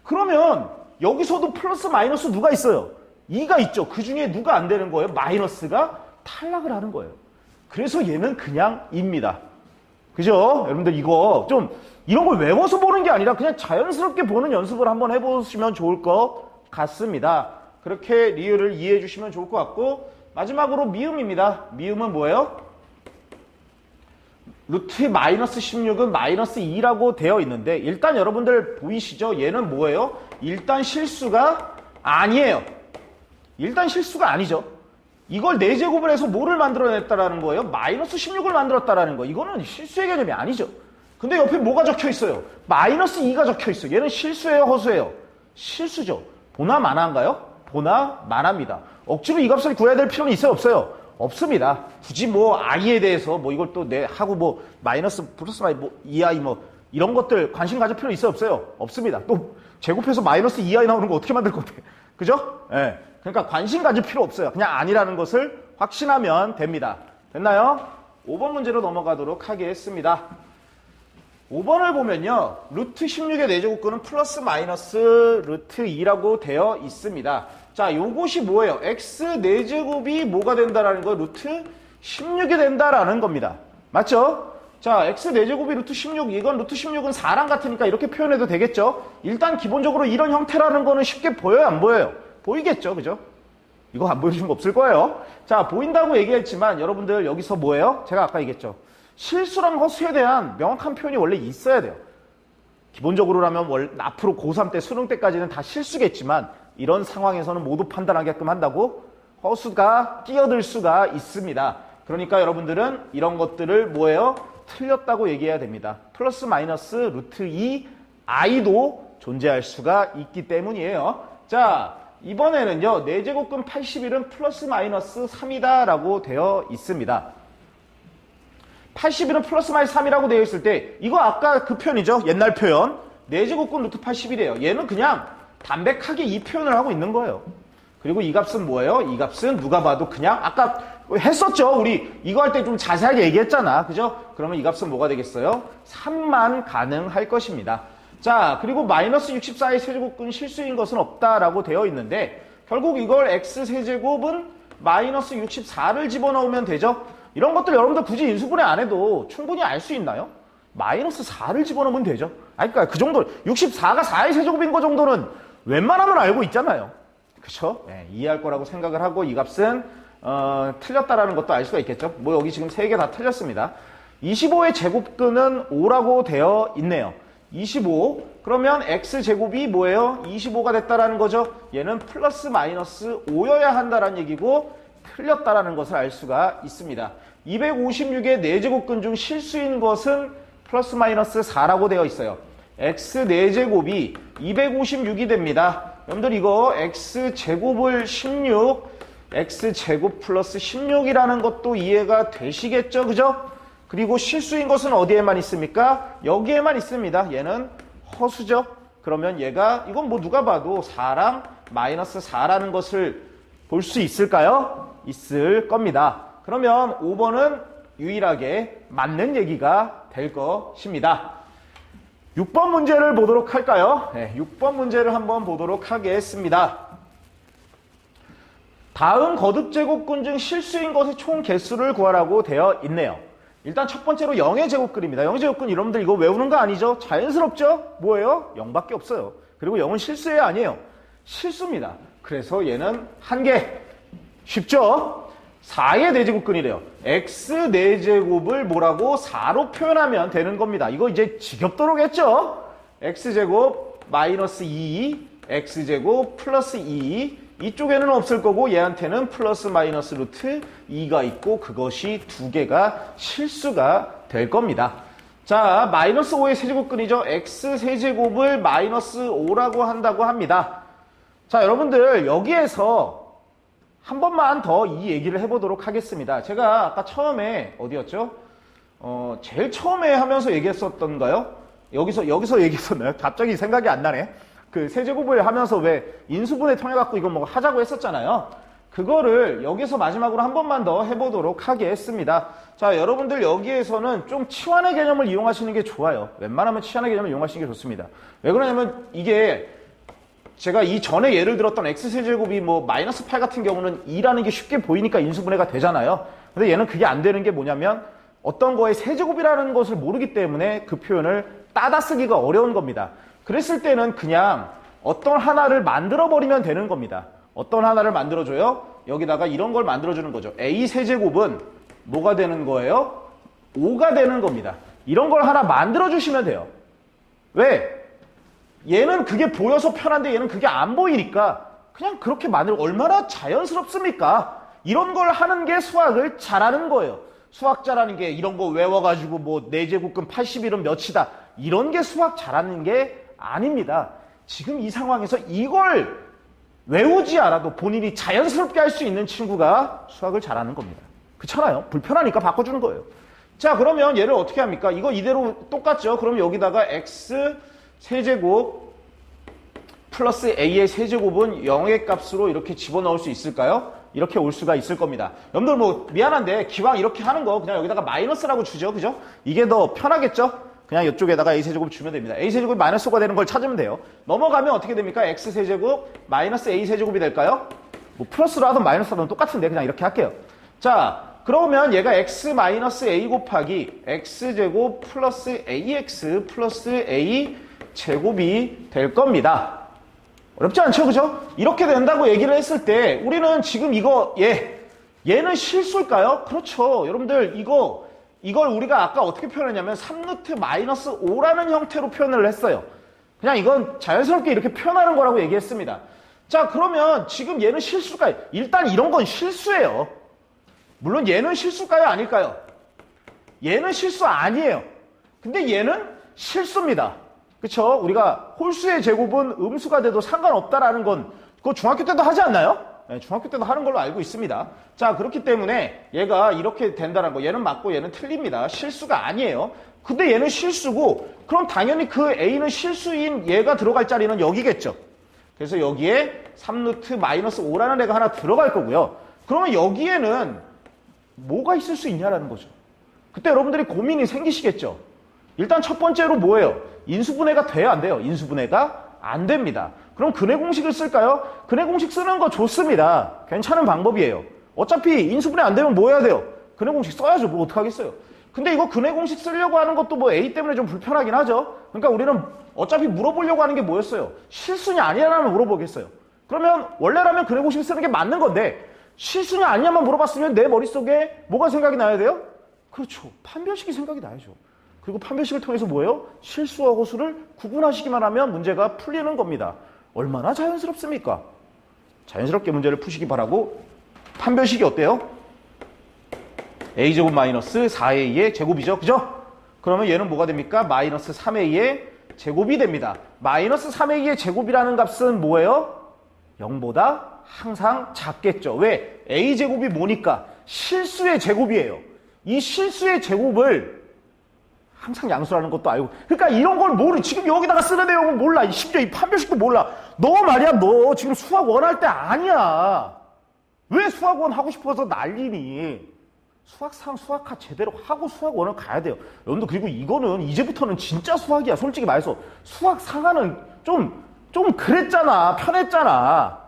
그러면 여기서도 플러스 마이너스 누가 있어요? 2가 있죠. 그 중에 누가 안 되는 거예요? 마이너스가 탈락을 하는 거예요. 그래서 얘는 그냥 2입니다. 그죠? 여러분들 이거 좀 이런 걸 외워서 보는 게 아니라 그냥 자연스럽게 보는 연습을 한번 해보시면 좋을 것 같습니다. 그렇게 리을을 이해해 주시면 좋을 것 같고, 마지막으로 미음입니다. 미음은 뭐예요? 루트 마이너스 16은 마이너스 2라고 되어 있는데, 일단 여러분들 보이시죠? 얘는 뭐예요? 일단 실수가 아니에요. 일단 실수가 아니죠. 이걸 4제곱을 해서 뭐를 만들어냈다라는 거예요? 마이너스 16을 만들었다라는 거. 이거는 실수의 개념이 아니죠. 근데 옆에 뭐가 적혀 있어요? 마이너스 2가 적혀 있어요. 얘는 실수예요, 허수예요? 실수죠. 보나 마나인가요? 보나 마나입니다. 억지로 이 값을 구해야 될 필요는 있어요, 없어요? 없습니다. 굳이 뭐 i에 대해서 뭐 이걸 또 하고 뭐 마이너스 플러스 마이 뭐 2i 뭐 이런 것들 관심 가질 필요 있어요, 없어요? 없습니다. 또 제곱해서 마이너스 2i 나오는 거 어떻게 만들 건데? 그죠? 예. 네. 그러니까 관심 가질 필요 없어요. 그냥 아니라는 것을 확신하면 됩니다. 됐나요? 5번 문제로 넘어가도록 하겠습니다. 5번을 보면요. 루트 16의 4제곱근은 플러스 마이너스 루트 2라고 되어 있습니다. 자, 요것이 뭐예요? x 4제곱이 뭐가 된다라는 거예요? 루트 16이 된다라는 겁니다. 맞죠? 자, x 4제곱이 루트 16, 이건 루트 16은 4랑 같으니까 이렇게 표현해도 되겠죠? 일단 기본적으로 이런 형태라는 거는 쉽게 보여요, 안 보여요? 보이겠죠, 그죠? 이거 안 보여주신 거 없을 거예요. 자, 보인다고 얘기했지만 여러분들 여기서 뭐예요? 제가 아까 얘기했죠. 실수랑 허수에 대한 명확한 표현이 원래 있어야 돼요. 기본적으로라면 앞으로 고3 때 수능 때까지는 다 실수겠지만 이런 상황에서는 모두 판단하게끔 한다고 허수가 끼어들 수가 있습니다. 그러니까 여러분들은 이런 것들을 뭐예요? 틀렸다고 얘기해야 됩니다. 플러스 마이너스 루트 2 i도 존재할 수가 있기 때문이에요. 자, 이번에는요. 4제곱근 81은 플러스 마이너스 3이다 라고 되어 있습니다. 81은 플러스 마이너스 3이라고 되어 있을 때 이거 아까 그 표현이죠. 옛날 표현. 4제곱근 루트 81이에요. 얘는 그냥 담백하게 이 표현을 하고 있는 거예요. 그리고 이 값은 뭐예요? 이 값은 누가 봐도 그냥 아까 했었죠. 우리 이거 할 때 좀 자세하게 얘기했잖아. 그죠? 그러면 이 값은 뭐가 되겠어요? 3만 가능할 것입니다. 자, 그리고 마이너스 64의 세제곱근 실수인 것은 없다라고 되어 있는데 결국 이걸 x 세제곱은 마이너스 64를 집어넣으면 되죠? 이런 것들 여러분들 굳이 인수분해 안 해도 충분히 알 수 있나요? 마이너스 4를 집어넣으면 되죠. 아니, 그러니까 그 정도 64가 4의 세제곱인 거 정도는 웬만하면 알고 있잖아요. 그렇죠? 네, 이해할 거라고 생각을 하고 이 값은 틀렸다라는 것도 알 수가 있겠죠. 뭐 여기 지금 3개 다 틀렸습니다. 25의 제곱근은 5라고 되어 있네요. 25. 그러면 x제곱이 뭐예요? 25가 됐다라는 거죠. 얘는 플러스 마이너스 5여야 한다라는 얘기고 틀렸다라는 것을 알 수가 있습니다. 256의 4제곱근 중 실수인 것은 플러스 마이너스 4라고 되어 있어요. x 4제곱이 256이 됩니다. 여러분들 이거 x제곱을 16, x제곱 플러스 16이라는 것도 이해가 되시겠죠? 그죠? 그리고 실수인 것은 어디에만 있습니까? 여기에만 있습니다. 얘는 허수죠? 그러면 얘가 이건 뭐 누가 봐도 4랑 마이너스 4라는 것을 볼 수 있을까요? 있을 겁니다. 그러면 5번은 유일하게 맞는 얘기가 될 것입니다. 6번 문제를 보도록 할까요? 네, 6번 문제를 한번 보도록 하겠습니다. 다음 거듭제곱근 중 실수인 것의 총 개수를 구하라고 되어 있네요. 일단 첫 번째로 0의 제곱근입니다. 0의 제곱근 여러분들 이거 외우는 거 아니죠? 자연스럽죠? 뭐예요? 0밖에 없어요. 그리고 0은 실수예요? 아니에요? 실수입니다. 그래서 얘는 한 개. 쉽죠? 4의 4제곱근이래요. x 4제곱을 뭐라고? 4로 표현하면 되는 겁니다. 이거 이제 지겹도록 했죠? x제곱 마이너스 2, x제곱 플러스 2. 이쪽에는 없을 거고 얘한테는 플러스 마이너스 루트 2가 있고 그것이 두 개가 실수가 될 겁니다. 자, 마이너스 5의 세제곱근이죠. x 세제곱을 마이너스 5라고 한다고 합니다. 자, 여러분들 여기에서 한 번만 더 이 얘기를 해보도록 하겠습니다. 제가 아까 처음에 어디였죠? 제일 처음에 하면서 얘기했었던가요? 여기서 얘기했었나요? 갑자기 생각이 안 나네. 그 세제곱을 하면서 왜 인수분해 통해 갖고 이거 뭐 하자고 했었잖아요. 그거를 여기서 마지막으로 한 번만 더 해보도록 하겠습니다. 자, 여러분들 여기에서는 좀 치환의 개념을 이용하시는 게 좋아요. 웬만하면 치환의 개념을 이용하시는 게 좋습니다. 왜 그러냐면 이게 제가 이전에 예를 들었던 x세제곱이 뭐 마이너스 8 같은 경우는 2라는 게 쉽게 보이니까 인수분해가 되잖아요. 근데 얘는 그게 안 되는 게 뭐냐면 어떤 거의 세제곱이라는 것을 모르기 때문에 그 표현을 따다 쓰기가 어려운 겁니다. 그랬을 때는 그냥 어떤 하나를 만들어버리면 되는 겁니다. 어떤 하나를 만들어줘요? 여기다가 이런 걸 만들어주는 거죠. a 세제곱은 뭐가 되는 거예요? 5가 되는 겁니다. 이런 걸 하나 만들어주시면 돼요. 왜? 얘는 그게 보여서 편한데 얘는 그게 안 보이니까 그냥 그렇게 얼마나 자연스럽습니까? 이런 걸 하는 게 수학을 잘하는 거예요. 수학자라는 게 이런 거 외워가지고 뭐 4제곱근 81은 몇이다. 이런 게 수학 잘하는 게 아닙니다. 지금 이 상황에서 이걸 외우지 않아도 본인이 자연스럽게 할 수 있는 친구가 수학을 잘하는 겁니다. 그렇잖아요. 불편하니까 바꿔주는 거예요. 자, 그러면 얘를 어떻게 합니까? 이거 이대로 똑같죠? 그럼 여기다가 x 세제곱 플러스 a의 세제곱은 0의 값으로 이렇게 집어넣을 수 있을까요? 이렇게 올 수가 있을 겁니다. 여러분들 뭐 미안한데 기왕 이렇게 하는 거 그냥 여기다가 마이너스라고 주죠. 그죠? 이게 더 편하겠죠? 그냥 이쪽에다가 a세제곱 주면 됩니다. a세제곱이 마이너스 5가 되는 걸 찾으면 돼요. 넘어가면 어떻게 됩니까? x세제곱 마이너스 a세제곱이 될까요? 뭐 플러스로 하든 마이너스로 하든 똑같은데 그냥 이렇게 할게요. 자, 그러면 얘가 x 마이너스 a 곱하기 x제곱 플러스 ax 플러스 a 제곱이 될 겁니다. 어렵지 않죠? 그죠? 이렇게 된다고 얘기를 했을 때 우리는 지금 이거 얘는 실수일까요? 그렇죠. 여러분들 이걸 우리가 아까 어떻게 표현했냐면 3루트 마이너스 5라는 형태로 표현을 했어요. 그냥 이건 자연스럽게 이렇게 표현하는 거라고 얘기했습니다. 자, 그러면 지금 얘는 실수일까요? 일단 이런 건 실수예요. 물론 얘는 실수일까요? 아닐까요? 얘는 실수 아니에요. 근데 얘는 실수입니다. 그쵸? 우리가 홀수의 제곱은 음수가 돼도 상관없다라는 건 그거 중학교 때도 하지 않나요? 네, 중학교 때도 하는 걸로 알고 있습니다. 자, 그렇기 때문에 얘가 이렇게 된다는 거 얘는 맞고 얘는 틀립니다. 실수가 아니에요. 근데 얘는 실수고 그럼 당연히 그 a는 실수인 얘가 들어갈 자리는 여기겠죠. 그래서 여기에 3루트 마이너스 5라는 애가 하나 들어갈 거고요. 그러면 여기에는 뭐가 있을 수 있냐라는 거죠. 그때 여러분들이 고민이 생기시겠죠. 일단 첫 번째로 뭐예요? 인수분해가 돼야 안 돼요? 인수분해가 안 됩니다. 그럼 근해 공식을 쓸까요? 근해 공식 쓰는 거 좋습니다. 괜찮은 방법이에요. 어차피 인수분해 안 되면 뭐 해야 돼요? 근해 공식 써야죠. 뭐 어떡하겠어요. 근데 이거 근해 공식 쓰려고 하는 것도 뭐 A 때문에 좀 불편하긴 하죠. 그러니까 우리는 어차피 물어보려고 하는 게 뭐였어요? 실수냐 아니냐만 물어보겠어요. 그러면 원래라면 근해 공식 쓰는 게 맞는 건데 실수냐 아니냐만 물어봤으면 내 머릿속에 뭐가 생각이 나야 돼요? 그렇죠. 판별식이 생각이 나야죠. 그리고 판별식을 통해서 뭐예요? 실수와 호수를 구분하시기만 하면 문제가 풀리는 겁니다. 얼마나 자연스럽습니까? 자연스럽게 문제를 푸시기 바라고. 판별식이 어때요? a제곱 마이너스 4a의 제곱이죠. 그죠? 그러면 얘는 뭐가 됩니까? 마이너스 3a의 제곱이 됩니다. 마이너스 3a의 제곱이라는 값은 뭐예요? 0보다 항상 작겠죠. 왜? a제곱이 뭐니까? 실수의 제곱이에요. 이 실수의 제곱을 항상 양수라는 것도 알고. 그러니까 이런 걸 모르. 지금 여기다가 쓰는 내용은 몰라. 심지어 이 판별식도 몰라. 너 말이야, 너 지금 수학 원할 때 아니야. 왜 수학 원 하고 싶어서 난리니? 수학하 제대로 하고 수학 원을 가야 돼요. 여러분들, 그리고 이거는 이제부터는 진짜 수학이야. 솔직히 말해서 수학 상하는 좀 그랬잖아. 편했잖아.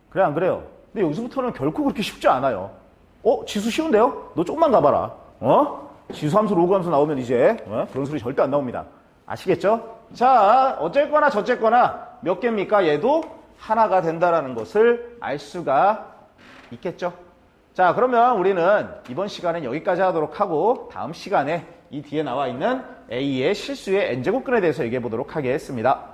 그래 안 그래요? 근데 여기서부터는 결코 그렇게 쉽지 않아요. 지수 쉬운데요? 너 조금만 가봐라. 지수함수, 로그함수 나오면 이제 그런 소리 절대 안 나옵니다. 아시겠죠? 자, 어쨌거나 저쨌거나 몇 개입니까? 얘도 하나가 된다라는 것을 알 수가 있겠죠? 자, 그러면 우리는 이번 시간은 여기까지 하도록 하고 다음 시간에 이 뒤에 나와 있는 A의 실수의 n제곱근에 대해서 얘기해 보도록 하겠습니다.